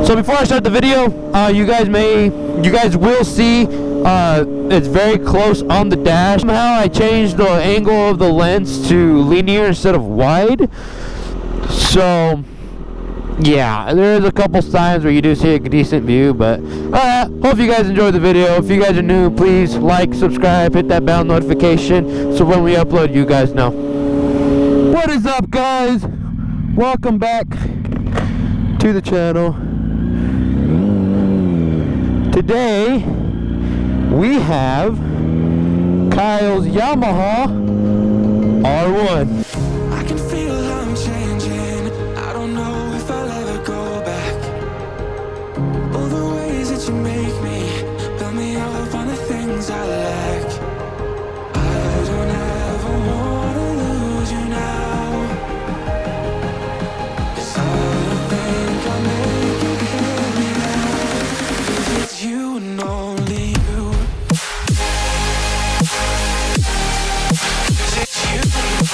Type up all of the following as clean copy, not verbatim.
So before I start the video, you guys will see it's very close on the dash. Somehow I changed the angle of the lens to linear instead of wide. So yeah, there's a couple times where you do see a decent view, but hope you guys enjoyed the video. If you guys are new, please like, subscribe, hit that bell notification so when we upload, you guys know. What is up, guys? Welcome back to the channel. Today we have Kyle's Yamaha R1. I can feel I'm changing. I don't know if I'll ever go back. All the ways that you make me, build me up on the things I lack. I don't ever wanna lose you now, 'cause I don't think I'll make it here now, 'cause it's you and only you. 'Cause it's you and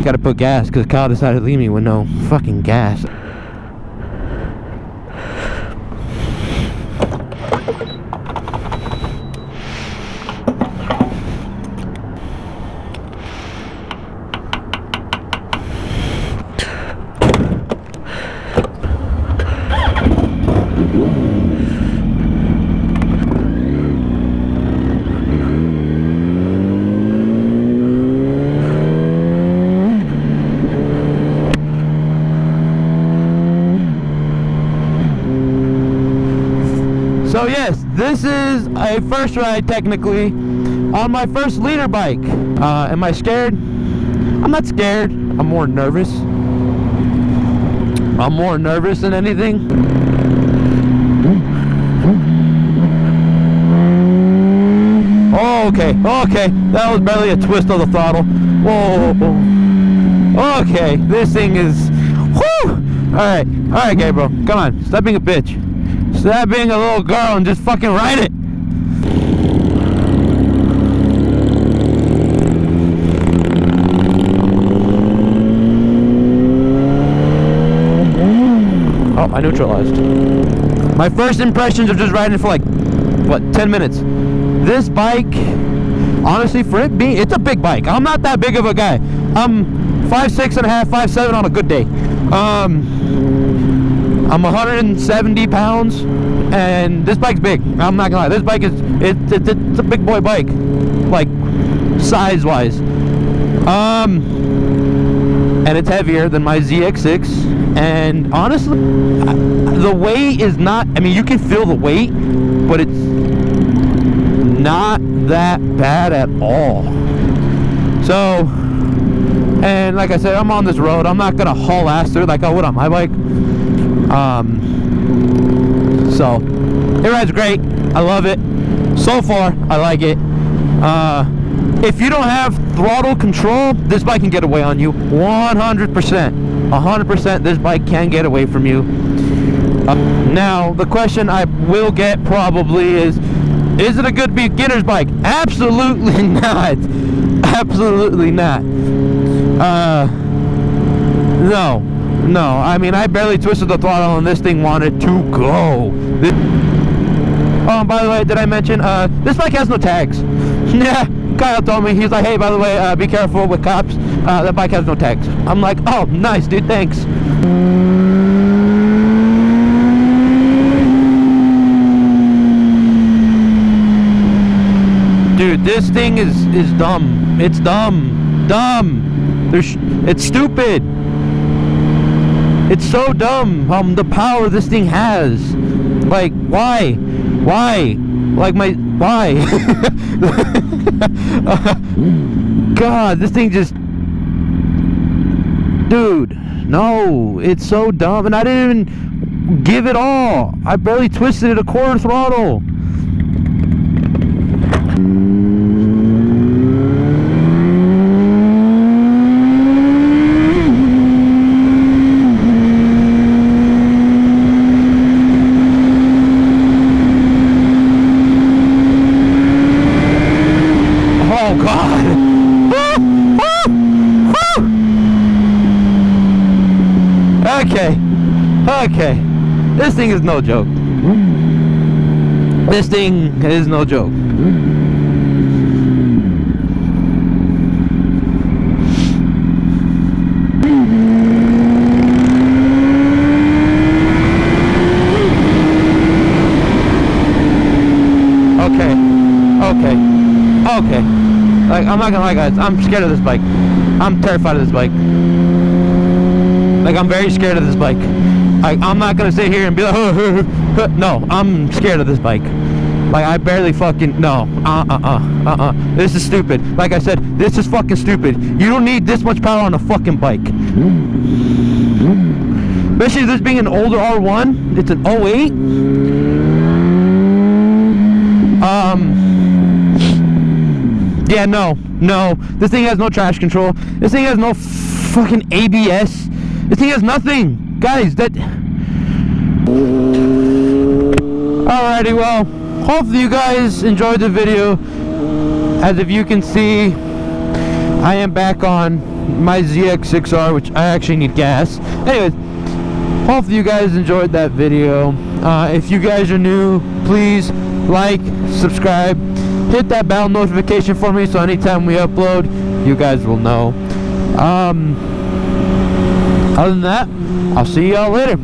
Gotta put gas because Kyle decided to leave me with no fucking gas. So yes, this is a first ride technically on my first leader bike. Am I scared? I'm not scared. I'm more nervous. I'm more nervous than anything. Oh, okay, okay. That was barely a twist of the throttle. Whoa. Okay, this thing is. Whoo! All right, Gabriel. Come on, stop being a bitch. Stop being a little girl and just fucking ride it. Oh, I neutralized. My first impressions of just riding it for like, what, 10 minutes. This bike, honestly, for it being, it's a big bike. I'm not that big of a guy. I'm 5'6.5", 5'7" on a good day. I'm 170 pounds, and this bike's big. I'm not gonna lie. This bike is it's a big boy bike, like size-wise. And it's heavier than my ZX6. And honestly, the weight is not. I mean, you can feel the weight, but it's not that bad at all. So, and like I said, I'm on this road. I'm not gonna haul ass through it like I would on my bike. So it rides great. I love it. So far, I like it. If you don't have throttle control, this bike can get away on you. 100%. 100%. This bike can get away from you. Now, the question I will get probably is it a good beginner's bike? Absolutely not. Absolutely not. No, I mean, I barely twisted the throttle and this thing wanted to go. Oh, and by the way, did I mention, this bike has no tags. Yeah, Kyle told me, he's like, hey, by the way, be careful with cops. That bike has no tags. I'm like, oh, nice, dude, thanks. Dude, this thing is dumb. It's dumb. It's stupid. It's so dumb. The power this thing has. Like, why? Like why? God, this thing just. Dude, no, it's so dumb, and I didn't even give it all. I barely twisted it a quarter throttle. Okay, this thing is no joke. This thing is no joke. Okay. Like, I'm not gonna lie, guys. I'm scared of this bike. I'm terrified of this bike. Like, I'm very scared of this bike. I'm not gonna sit here and be like, no, I'm scared of this bike. Like, I barely fucking, no. This is stupid. Like I said, this is fucking stupid. You don't need this much power on a fucking bike. Especially this being an older R1. It's an 08. Yeah, no. This thing has no traction control. This thing has no fucking ABS. This thing has nothing. Guys, that... Alrighty, well, hopefully you guys enjoyed the video. As if you can see, I am back on my ZX6R, which I actually need gas. Anyways, hopefully you guys enjoyed that video. If you guys are new, please like, subscribe, hit that bell notification for me so anytime we upload, you guys will know. Other than that, I'll see y'all later.